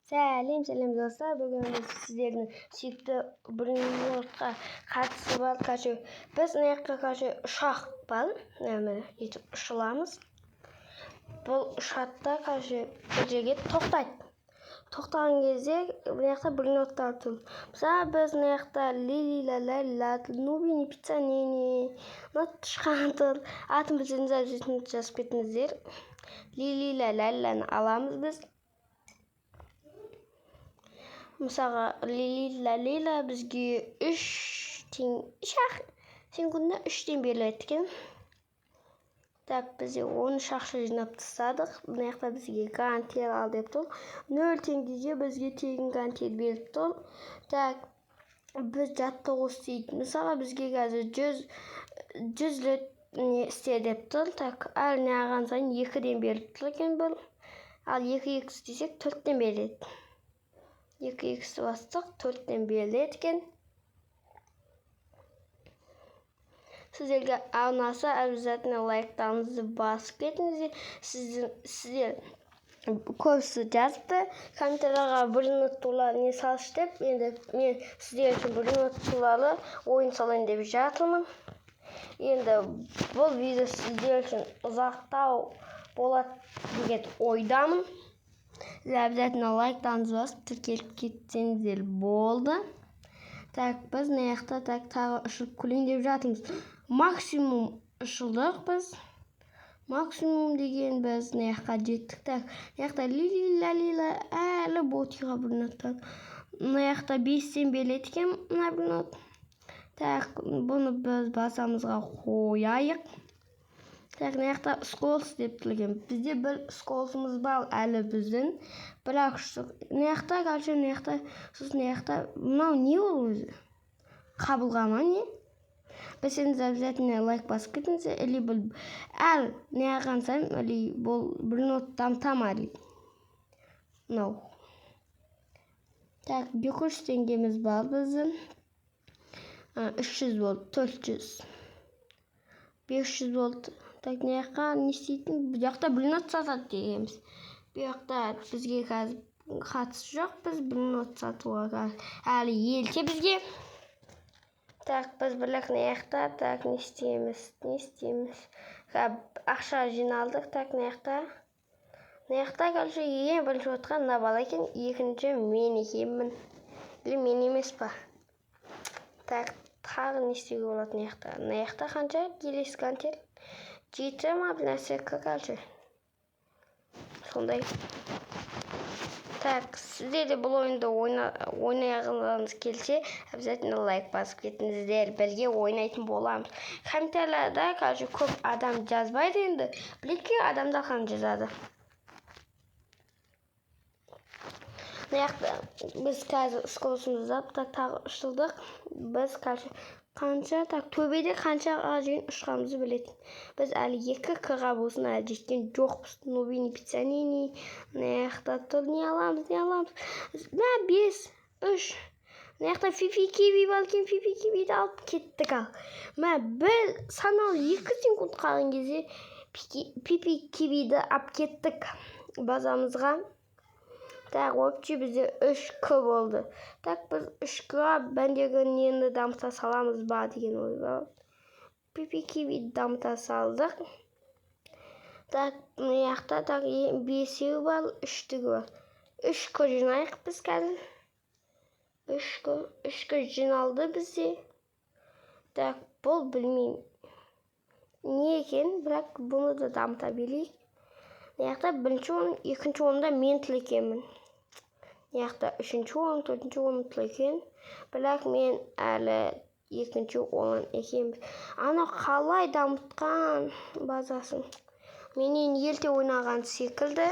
Сәлем достар, бүгін біз сіздердің сүйікті бұрынғылыққа қатысы бар. Біз ұшақ бар, ұшыламыз. Бұл ұшақта бір жерге тоқтайды. Тоқтаған кезде бұрынғылықтар тұр. Мысалы, біз лилилалалла, нубини пиццанини, тышқан тұр. Атын біздің жазып кетіңіздер. Лилилалалланы аламыз біз. Мысалға, лила бізге 3 секундына 3 беріледі екен. Бізде 13 ақша жинап тастадық. Бұнаяқта бізге гарантия ал деп тұр. 0 теңгеге бізге тегін гарантия беріп тұр. Біз жаттығу істейді. Мысалға, бізге қазір 100 рет істе деп тұр. Әр не аған сайын 2-ден беріп тұр екен бұл. Ал 2 істесек 4-ден береді. 2 бастық 4-ден беріледі екен. Сіздерге арнаса обязательно лайктарыңызды басып кетіңіздер. Сіздер көбісі жазыпты. Комментарияға бұрынғы туралы не салшы деп. Енді мен сіздер үшін бұрынғы туралы ойын салайын деп жатырмын. Енді бұл видео сіздер үшін ұзақтау болады деген ойдамын. Обязательно лайктарыңызды басып тіркеліп кетсеңіздер болды. Біз мына тағы ұшып күлейін деп жатырмыз. Максимум ұшылдық біз. Максимум деген біз мына жеттік. Мына лилилалила әлі ботиға бұрынаттар. Мына 5-тен беріледі екен мына бұрынат. Бұны біз басамызға қояйық. Мына сколс деп тілген. Бізде бір сколсымыз бар әлі біздің. Бірақ мынау не ол өзі? Қабылғама не? Бәсеңіз обязательно лайк басып кетіңіз. Әлі бұл әр не аған сайын бұл бұрынғы тамтам әлі. Мынау. 200 теңгеміз бар біздің. 300 болды, 400. 500 болды. Не істейтін? Бұл жақта бұрынғы сатады дегенбіз. Бұл жақта бізге қазір қатысы жоқ. Біз бұрынғы сатуға әлі елте бізге. Біз білік не істейміз? Ақша жиналдық. Ең бірінші отқан мына бала екен, екінші мен екенмін. Мен емес па? Тағы не істеуге болады мына қанша? Келесі гантел. 7 ма бір нәрсе қақалшы. Сондай. Сіздер де бұл ойынды ойнағыңыз келсе, обязательно лайк басып кетіңіздер. Бірге ойнайтын боламыз. Комментарияда көп адам жазбайды енді. Білетке адамдар қан жазады. Біз қазір сколысымызды тағы ұшылдық. Біз қанша төбеде қаншаға жейін ұшқанымызды білетін. Біз әлі 2 қыға болсын әлі жеткен жоқпыз. Нубини пиццанини. Тұр не аламыз? 5, 3. Фифи киви балкен, фифи кивиді алып кеттік ал. Бір саналы 2 секунд қалған кезде фифи кивиді алып кеттік базамызға. Өпче бізде 3К болды. Біз 3К бәндегі нені дамыта саламыз ба деген ой бар. Пипи-киви дамыта салдық. Мына 5-еу бар, 3-тігі бар. 3К жинайық біз қазір. 3К жиналды бізде. Бұл білмеймін. Не екен, бірақ бұны да дамыта берейік. Бірінші орын, екінші орында мен тілекемін. 3-ші орын, 4-ші орын тілекен. Бірақ мен әлі 2-ші орын екенбіз. Ана қалай дамытқан базасын. Менен елте ойнаған секілді.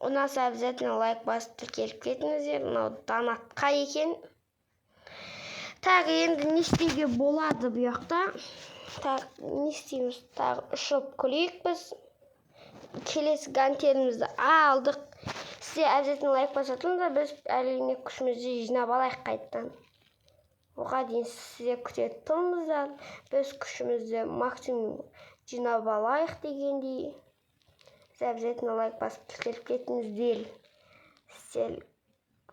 Ұнаса обязательно лайк басып тіркеліп кетіңіздер. Мынау донатқа екен. Енді не істеуге болады бұл жақта. Не істейміз? Ұшып күлейік біз. Келесі гантелімізді алдық. Сізде обязательно лайк басатыңыздар. Біз әліне күшімізді жинап алайық қайттан. Оға дейін сізде күтетін тұрмыздар. Біз күшімізді максимум жинап алайық дегендей. Сіз обязательно лайк басып тіркеліп кетіңіздер.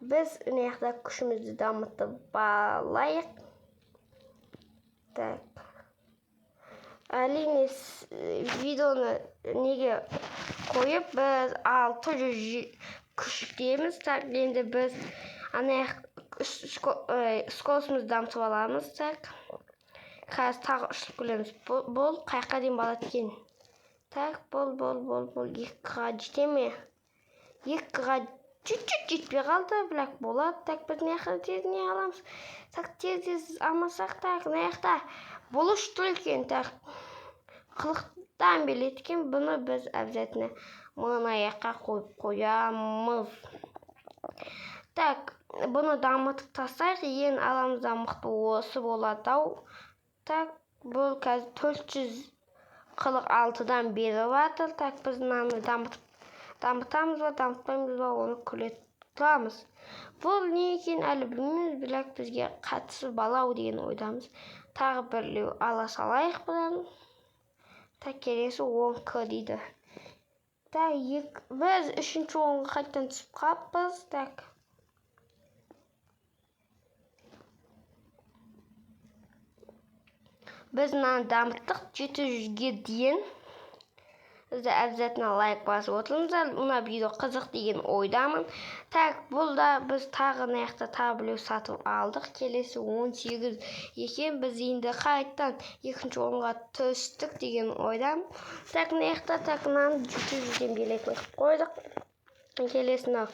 biz mына жақта күшімізді дамытып алайық. Так. Әрине видеоны неге қойып, біз 600 күштеміз. Так, енді біз ана скоростымызды дамытып аламыз. Так. Қазір тағы ұшып келеміз. Бұл қайыққа дейін барады екен. Так, бұл 2-ға жете ме? 2-ға чуть-чуть жетпей қалды, бірақ болады. Так, біз мына жақта тез не аламыз? Так, тез алмасақ, так, мына жақта бұл ұшты екен. Так, қылықтан беледі екен. Бұны біз обязательно мына жаққа қойып қоямыз. Так, бұны дамытып тастайық. Ең аламыздан мықты осы болады-ау. Так, бұл қазір 446-дан беріп жатыр. Так, біз мынаны дамытамыз ба, дамытпаймыз ба, оны көре тұрамыз. Бұл не екен әлі білмейміз, бірақ бізге қатысы балау деген ойдамыз. Тағы бірлеу ала салайық бұдан. Так, келесі 10К дейді. Так, біз 3-ші орынға қайтадан түсіп қалыппыз. Так. Біз мынаны дамыттық 700-ге дейін. Бізді обязательно лайк басып отырыңыздар. Мына видео қызық деген ойдамын. Так, бұл да біз тағы мына жақта тағы біреу сатып алдық. Келесі 18 екен. Біз енді қайтадан 2-ші орынға түстік деген ойдамын. Так, мына жақта так мынаны 700-ден билетін қойдық. Келесі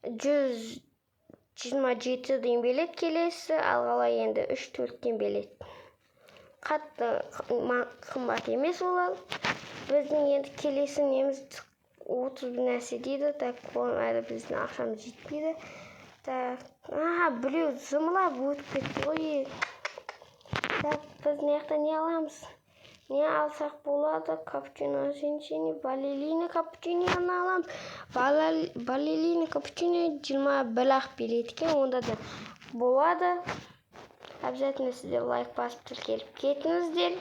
127-ден билет келесі, ал қалай енді 3-4-ден билет. Қатты қымбат емес олар. Біздің енді келесі неміз 30 нәрсе дейді. Так, әлі біздің ақшамыз жетпейді. Так, біреу зымылап өтіп кетті ғой. Так, біз мына жақта не аламыз? Не алсақ болады? Капучино, сеншені, балерина капучиноны аламыз. Балерина капучино 21-ақ билет екен, онда да болады. Обязательно сіздер лайк басып тіркеліп кетіңіздер.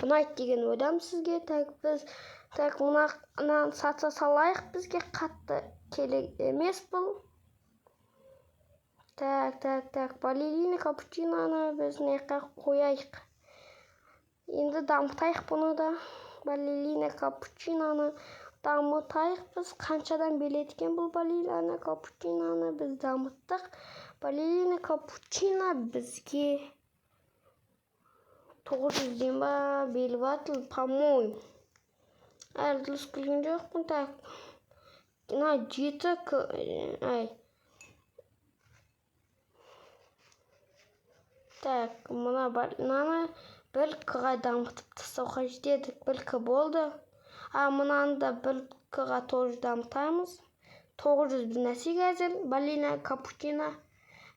Ұнайды деген ойдамын сізге. Так, біз мынаны сата салайық, бізге қатты керек емес бұл. Так, балерина капучиноны біз мына жаққа қояйық. Енді дамытайық бұны да. Балерина капучиноны дамытайық біз. Қаншадан билет екен бұл балерина капучиноны біз дамыттық. Балерина капучино бізге 900-ден ба беріп жатыр, по-моему. Әлі дұрыс келген жоқпын. Так, мына 7 Так, мынаны 1К-ға дамытып тастау қажет еді. 1К болды. Мынаны да 1К-ға тоже дамытамыз. 900 бір нәрсе қазір. Балерина капучино.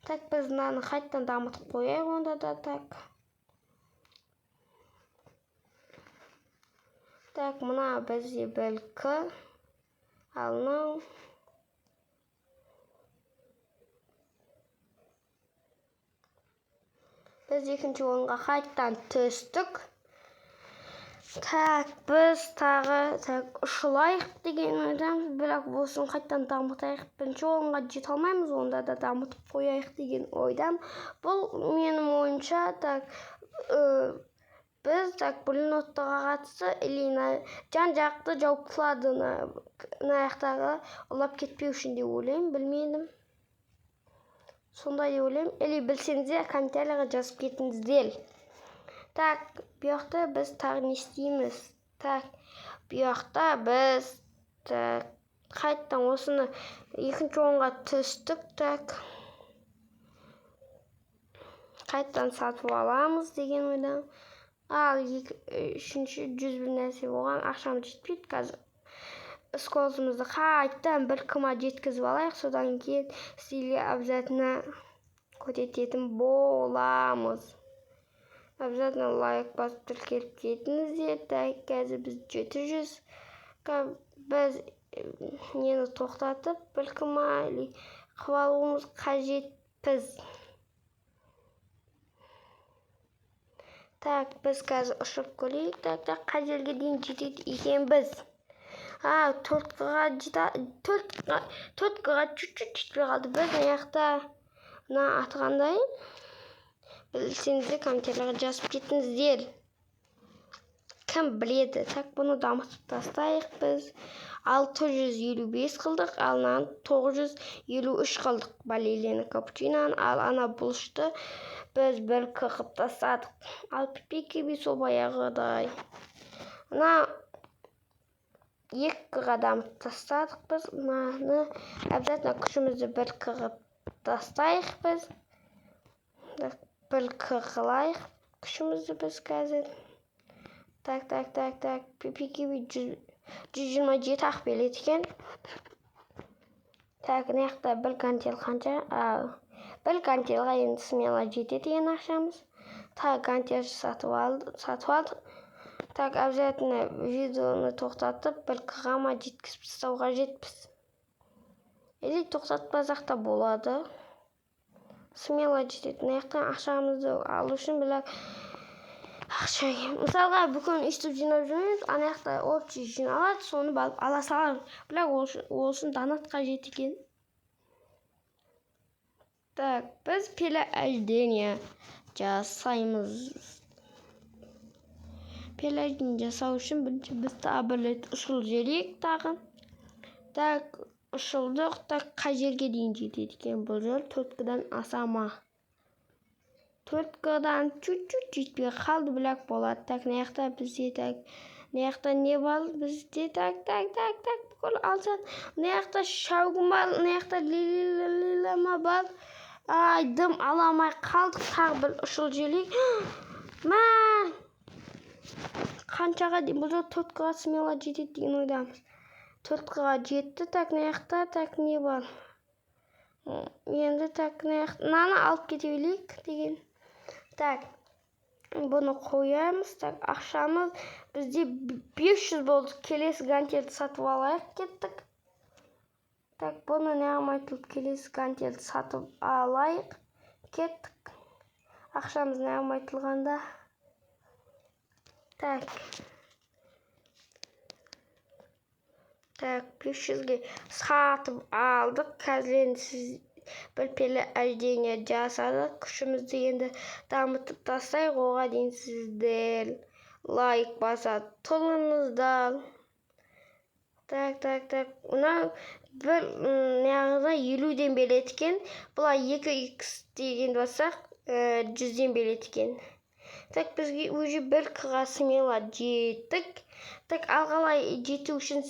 Так, біз мынаны қайтадан дамытып қояйық онда да. Так, мына бізде 1К. Ал мынау. Біз 2-ші орынға қайтадан түстік. Так, біз тағы ұшылайық деген ойдамыз, бірақ болсын қайтадан дамытайық. 1-ші орынға жете алмаймыз, онда да дамытып қояйық деген ойдам. Бұл менің ойымша, біз пулеметтарға қатысты жан-жақты жауаптыларды мына жақтағы ұлап кетпеу үшін деп ойлаймын, білмедім. Сондай деп ойлаймын. Или білсеңіздер комментарияға жазып кетіңіздер. Так, бұл жақта біз тағы не істейміз? Так, бұл жақта біз қайтадан осыны 2-ші орынға түстік. Так, қайтадан сатып аламыз деген ойдамын. Ал 3-ші 100 бір нәрсе болған, ақшам жетпейді қазір. Скоростымызды қайтадан 1К-ға жеткізіп алайық, содан кейін сізге обязательно көрсететін боламыз. Обязательно лайк басып тіркеліп кетіңіздер. Так, қазір біз 700. Біз нені тоқтатып 1К-ға қылып алуымыз қажетпіз. Так, біз қазір ұшып көрейік. Так, қай жерге дейін жетеді екенбіз. төрткіға чуть-чуть жетпей қалды. Біз аяқта мына атқандай білсеңіздер комментарийлерге жазып кетіңіздер. Кім біледі? Так, бұны дамытып тастайық біз. 655 қылдық, ал 953 қылдық. Балелені капучинаны, ал ана бұлышты біз 1 қылып тастадық. Ал пипи сол баяғыдай. Мына 2-ға дамытып тастадық біз. Мынаны обязательно күшімізді 1 қылып тастайық біз. 1 қылайық күшімізді біз қазір. Так, пипи 127 ақ береді екен. Так, мынаяқта 1 гантел қанша? 1 гантелға енді смело жетеді екен ақшамыз. Так, гантел сатып алдық. Так, обязательно видеоны тоқтатып 1 қыға ма жеткізіп тастауға жетпіз. Или тоқтатпасақ та болады. Смело жетеді. Мынаяқтан ақшамызды алу үшін білек ақша. Мысалға бүкіл істеп жинап жүрміз, анаяқта общий жиналады, соны балып ала саламыз. Білек ол үшін донатқа жеткен. Так, біз перерождение жасаймыз. Перерождение жасау үшін біз тағы бір рет ұшыл жерек тағы. Так, ұшылдық. Так, қай жерге дейін жетеді екен бұл жол? 4-дан аса ма? 4-дан чуть-чуть жетпей қалды, білек болады. Так, мынаяқта бізде так. Мынаяқта не бар? Бізде так. Бүкіл алсақ. Мынаяқта шауғын бар, мынаяқта лилама бар. Ай, дым аламай қалдық. Тағы бір ұшыл желек. Ма! Қаншаға дейін? Бұл жол 4-ға смело жетеді деген ойдамыз. 4-ға жетті. Так, мынаяқта так не бар? Енді так, мынаны алып кете берейік деген. Так, бұны қоямыз. Так, ақшамыз бізде 500 болды. Келесі гантелді сатып алайық кеттік. Так, бұны неғым айтылып келесі гантелді сатып алайық кеттік. Ақшамыз неғым айтылғанда. Так, 500-ге сатып алдық. Қазір сіз бір перерождение жасадық. Күшімізді енді дамытып тастайық. Оған дейін сіздер лайк басып тұрыңыздар. Так. Мына бір неғыда 50-ден береді екен. Бұлай 2x деген басақ 100-ден береді екен. Так, бізге уже 1 қыға смело жеттік. Так, алғалай жету үшін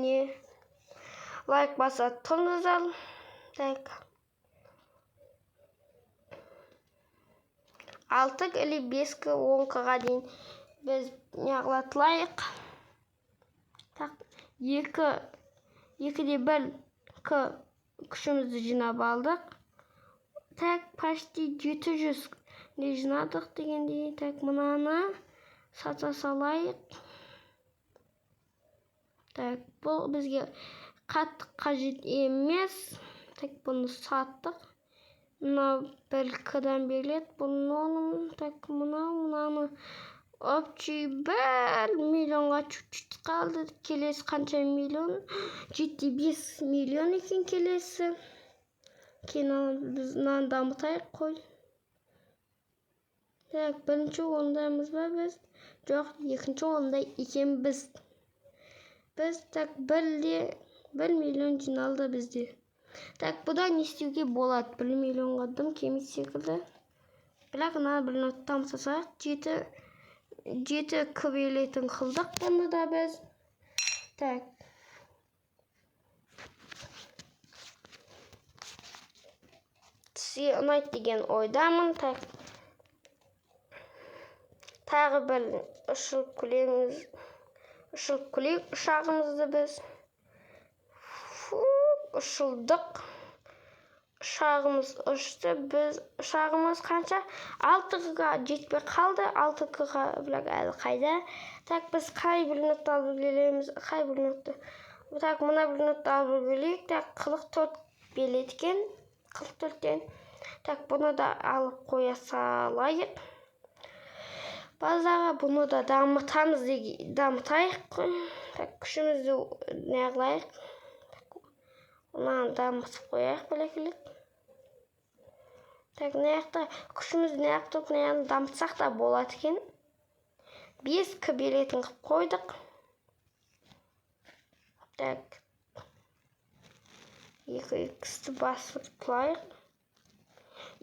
не лайк басып тұрыңыздар. Так. 6 или 5 10-ға дейін біз неғылатылайық. Так, 2-де 1 күшімізді жинап алдық. Так, почти 700 не жинадық дегендей. Так, мынаны сата салайық. Так, бұл бізге қатты қажет емес. Так, бұны саттық. Мына 1-дан беріледі. Бұны, так, мынаны общий 1 миллионға чуть-чуть қалды. Келесі қанша миллион? 75 миллион екен келесі. Кейін біз мынаны дамытайық қой. Так, 1-ші орындамыз ба біз? Жоқ, 2-ші орында екен біз. Біз так 1 миллион жиналды бізде. Так, бұда не істеуге болады? 1 миллионға дым кемес секілді. Бірақ мына 1 минуттан тасақ 7 көбейлетін қылдық бұны да біз. Так. Сізге ұнайды деген ойдамын. Так. Тағы бір ұшылып күлейік ұшағымызды біз. Ұшылдық. Ұшағымыз ұшты. Біз ұшағымыз қанша? 6-ға жетпей қалды. 6-ға білек әлі қайда. Так, біз қай 1 минутты алып келеміз? Қай 1 минутты? Так, мына 1 минутты алып келейік. Так, 44 белеткен. 44-тен. Так, бұны да алып қоя салайық. Базаға бұны да дамытайық. күшімізді неғылайық. Мынаны дамытып қояйық бәлекелік. Мына күшімізді неғып дамытсақ та болады екен. 5К билетін қып қойдық. 2x'ті басып тұлайық.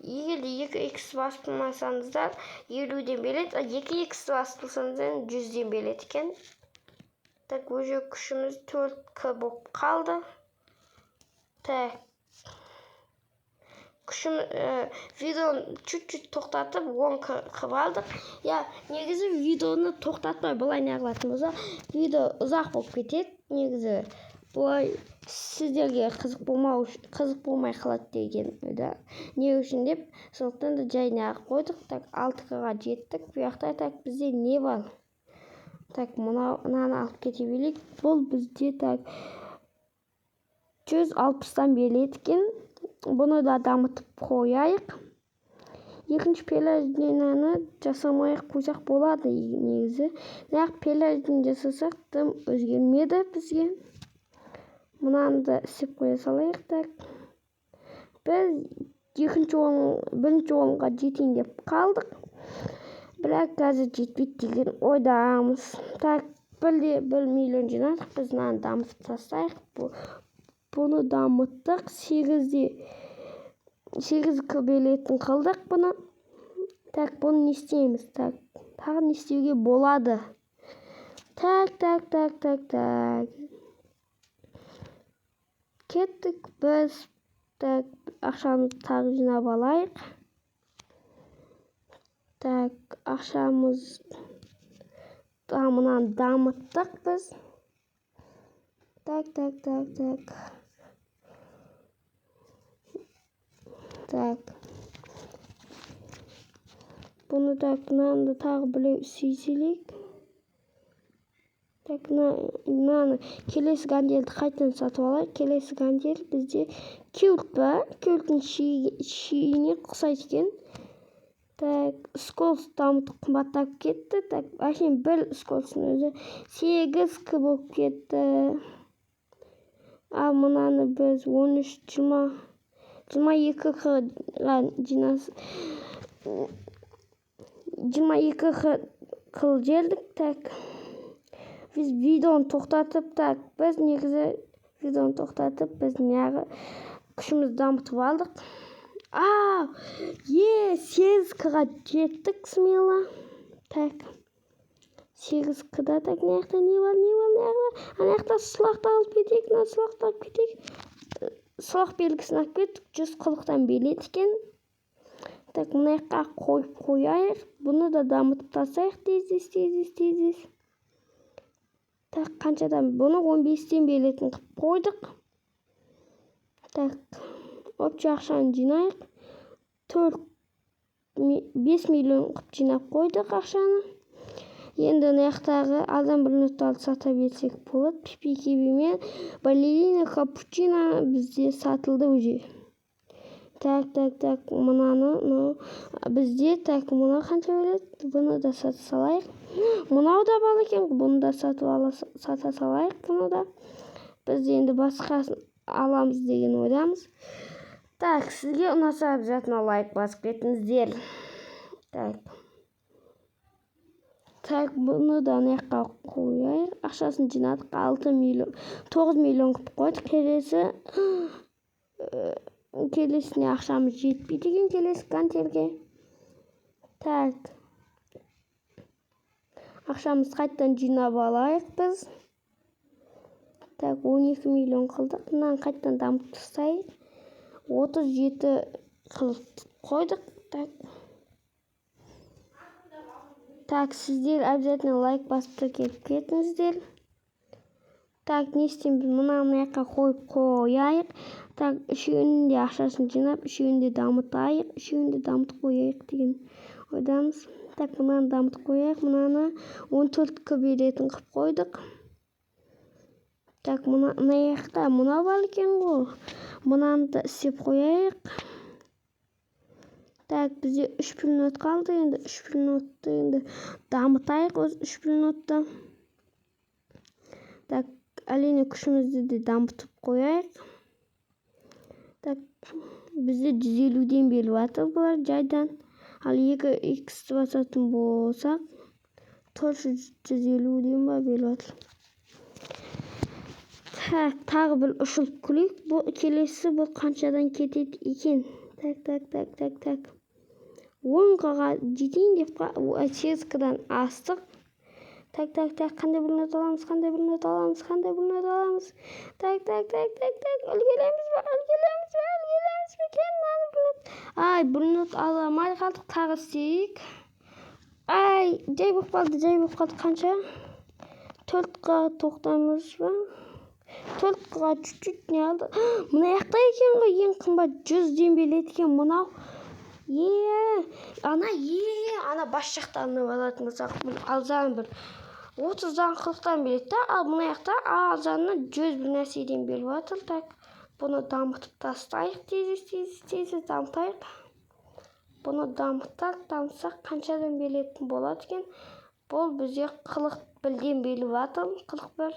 Егер 2x басып тұлмасаңыздар 50-ден белет, 2x'ті басып тұлсаңыздар 100-ден белет екен. Уже күшіміз 4К болып қалды. Видеоны чуть-чуть тоқтатып 10К қып алдық. Негізі видеоны тоқтатпай бұлай неғылатын болса, видео ұзақ болып кетеді. Негізі бұлай сіздерге қызық болмай қалады деген не үшін деп, сондықтан да жай неғып қойдық. 6К-ға жеттік. Бұяқта бізде не бар? Мынаны алып кете білейік. Бұл бізде 160-тан беріледі екен. Бұны да дамытып қояйық. Екінші пелаждинаны жасамайық қойсақ болады негізі. Неғып пелаждин жасасақ тым өзгермеді бізге. Мынаны да істеп қоя салайық. Біз бірінші орынға жетейін деп қалдық. Бірақ қазір жетпейді деген ойдамыз. 1 миллион жинадық. Біз мынаны дамытып тастайық. Бұны дамыттық. 8К билетін қылдық бұны. Бұны не істейміз? Тағы не істеуге болады? Кеттік біз. Ақшамызды тағы жинап алайық. Ақшамыз мынаны дамыттық біз. Бұны мынаны тағы білеу сейселейік. Мынаны келесі ганделді қайтын сатып алайық. Келесі гандел бізде кюлт бар. Кюлттің шиіне құсайды екен. Сколс дамытып қымбаттап кетті. Әшен бір сколсын өзі 8К болып кетті. Ал мынаны біз 22К-ға жинас. 22К қыл жердік. Біз видеоны тоқтатып, біз негізі видеоны тоқтатып, біз неғі күшімізді дамытып алдық. 8К-ға жеттік смело. 8К-да неғіқта не бар? Анаяқта сұлақты алып кетейік. Сұлақ белгісін алып кеттік. 100 қылықтан белет екен. Мұнаяққа қойып қояйық. Бұны да дамытып тастайық. Тез. Қаншадан? Бұны 15-тен белетін қып қойдық. 5 ақшаны жинайық. 5 миллион қып жинап қойдық ақшаны. Енді наяқтағы адам бір нөтті сата берсек болады. Пипи-киби мен балерина капучино бізде сатылды уже. Мұнаны бізде мұна қанша өледі? Бұны да сата салайық. Мұнау да бал екен. Бұны да сата салайық. Бұны да біз енді басқасын аламыз деген ойдамыз. Сізге ұнаса обязательно лайк басып кетіңіздер. Бұны да аяққа қояйық. Ақшасын жинадық. 9 миллион қып қойдық. Келесіне ақшамыз жетпейді екен келесі гантельге. Ақшамыз қайттан жинап алайық біз. 12 миллион қылдық. Мынаны қайттан дамып тастайық. 37 қылып қойдық. Сіздер обязательно лайк басып келіп кетіңіздер. Не істейміз? Мынаны аяққа қойып қояйық. Үшеуінің де ақшасын жинап, үшеуін де дамытайық. Үшеуін де дамытып қояйық деген ойдамыз. Мынаны дамытып қояйық. Мынаны 14К беретін қып қойдық. Мына аяқта мұна бар екен ғой. Мынаны да істеп қояйық. Бізде 3 минут қалды. Енді 3 минутты дамытайық өз 3 минутты. Так, әрине күшімізді де дамытып қояйық. Так, бізде 150-ден беріп жатыр бұлар жайдан. Ал 2x басатын болсақ, 450-ден ба беріп жатыр. Так, тағы бір ұшылып күлейік. Бұл келесі бұл қаншадан кетеді екен? Так. 10-ға жетейін деп 8-дан астық. Так, қандай бір нот аламыз? Так, үлгереміз бе екен? Ай, бір нот аламай қалдық, тағы істейік. Ай, жай болып қалды, қанша? 4-ға тоқтамыз ба? 4-ға чуть-чуть не алды? Мұна яқта екен ғой, ең қымбат 100-ден береді екен мұнау. Ана бас жақтарына алатын болсақ, алжан бір 30-дан 40-дан береді да, ал мұна яқта алжанына 100 бір нәрседен беріп жатыр. Так, бұны дамытып тастайық, тез дамытайық. Бұны дамытсақ қаншадан беретін болады екен? Бұл бізде 41-ден беріп жатыр, 41.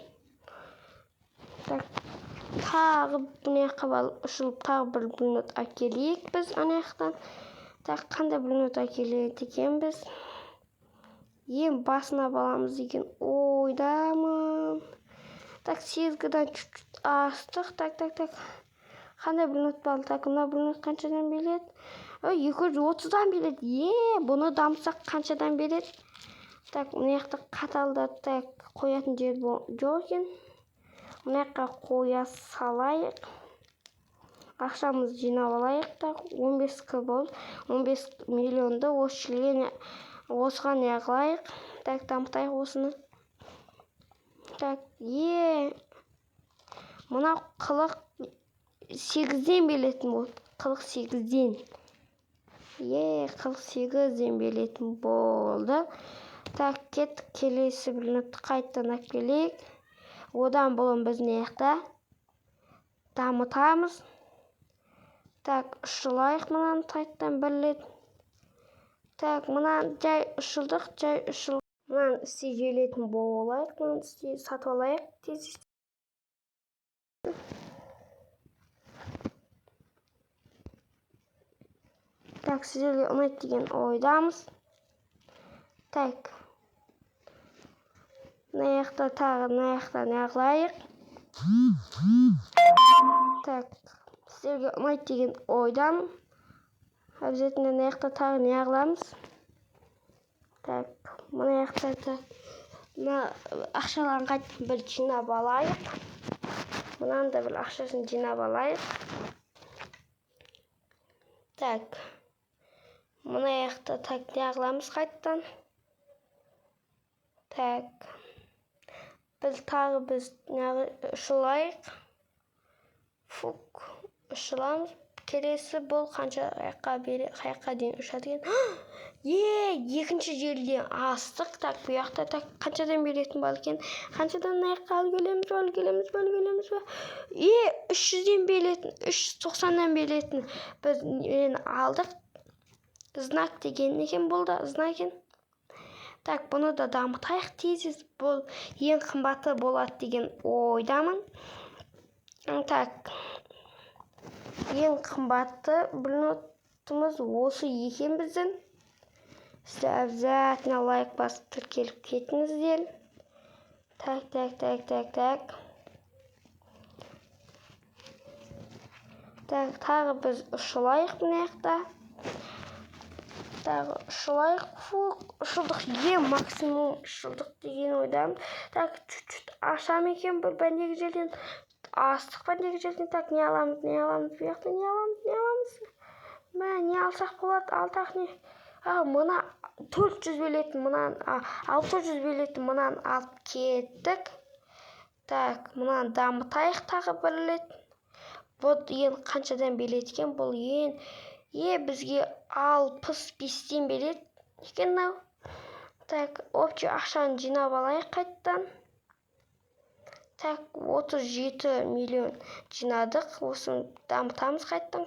Так, тағы бұны яққа ұшылып тағы бір нот әкелейік біз ана яқтан. Так, қандай бір нот әкеледі екен біз? Ең басына баламыз деген ойдамын. Так, 8-дан чуть-чуть астық. Так. Қандай бір нот балды? Так, мына бір нот қаншадан береді? 230-дан береді. Бұны дамытсақ қаншадан береді? Так, мына яқта қаталда қоятын жер жоқ екен. Мына жаққа қоя салайық. Ақшамыз жинап алайық. Так, 15-кі болды. 15 миллионды осыған яғылайық. Так, дамытайық осыны. Так, мұна 48-ден беретін болды. 48-ден. 48-ден беретін болды. Так, кеттік, келесі бір нотты қайттан әкелейік. Одан болын біз не яқта дамытамыз. Так, ұшылайық мұнан қайттан бірлет. Так, мұнан жай ұшылдық. Мұнан істей желетін болайық. Мұнан істей сатып алайық. Тез. Так, сіздерге ұнайды деген ойдамыз. Так. Мына яқта тағы мына яқтан яғылайық. Так, сіздерге ұнайды деген ойдамын. Обязательно мына яқта тағы не яғыламыз. Так, мына яқта мына ақшаларын қайттан бір жинап алайық. Мұнан да бір ақшасын жинап алайық. Так, мына яқта не яғыламыз қайттан. Так, біз тағы ұшылайық. Фук, ұшыламыз. Келесі бұл қанша қайыққа дейін ұшады екен? Екінші жерден астық. Так, бұл яқта қаншадан беретін бол екен? Қаншадан аяққа өлгелеміз ба? 300-ден беретін, 390-дан беретін. Біз алдық. Знак деген екен, бұл да знак екен. Так, бұны да дамытайық тезіз. Бұл ең қымбаты болады деген ойдамын. Так, ең қымбаты бір нотымыз осы екен біздің. Сіздер обязательно лайк басып тіркеліп кетіңіздер. Так. Так, тағы біз ұшылайық мына жақта. Тағы ұшылайық. Ұшылдық, ең максимум ұшылдық деген ойдамын. Так, чуть-чуть ашам екен бір бәндегі жерден. Астық бәндегі жерден. Так, не аламыз? Бұл жақта не аламыз? Не алсақ болады? Алтақ не? Мұна 400 бөлетін, мұнан 600 бөлетін, мұнан алып кеттік. Так, мұнан дамытайық тағы бірлет. Бұл ең қаншадан береді екен? Бұл бізге 65-ден береді екен нау. Так, общий ақшаны жинап алайық қайттан. Так, 37 миллион жинадық. Осын дамытамыз қайттан.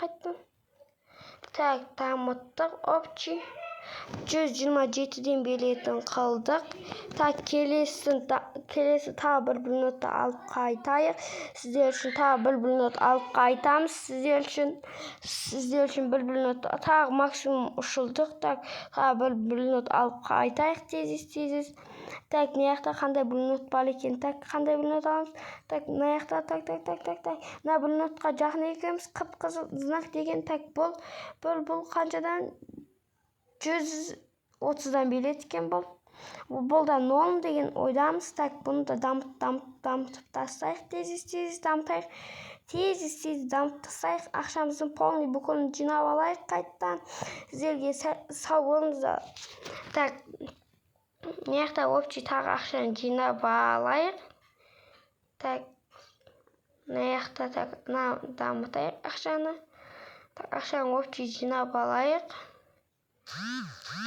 Так, дамыттық общий. 127'den билетін қылдық. Так, келесі тағы бір минутта алып қайтайық. Сіздер үшін тағы бір минут алып қайтамыз. Сіздер үшін бір минут тағы максимум ұшылдық. Так, тағы бір минут алып қайтайық тезіз. Так, мынаяқта қандай бір минут бар екен? Так, қандай бір минут аламыз? Так, мынаяқта так. Мына бір минутқа жақын екенбіз. Қып-қызыл знак деген. Так, бұл қаншадан? 130-дан билет екен бұл. Бұл да 0 деген ойдамыз. Так, бұны да дамытып тастайық. Тезіз дамытайық. Тезіз дамытып тастайық. Ақшамыздың полный бүкілін жинап алайық қайттан. Сіздерге сау болыңыздар. Так, мынаяқта общий тағы ақшаны жинап алайық. Так, мынаяқта дамытайық ақшаны. Так, ақшаны общий жинап алайық.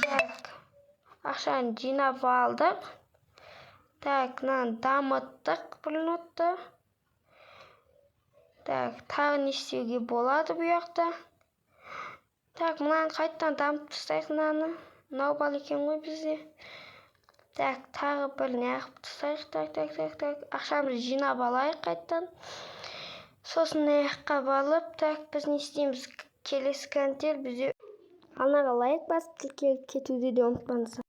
Так, ақшаны жинап алдық. Так, дамыттық бір минутты. Так, тағы не істеуге болады бұл жақта. Так, мынаны қайттан дамытып тастайық мынаны. Мынау бар екен ғой бізде. Так, тағы бір неғып тастайық. Так. Ақшамызды жинап алайық қайттан. Сосын неғыққа балып, так, біз не істейміз? Келесі контент бізде. Алнаға лайк басып, кетуді де ұмытпаңыздар.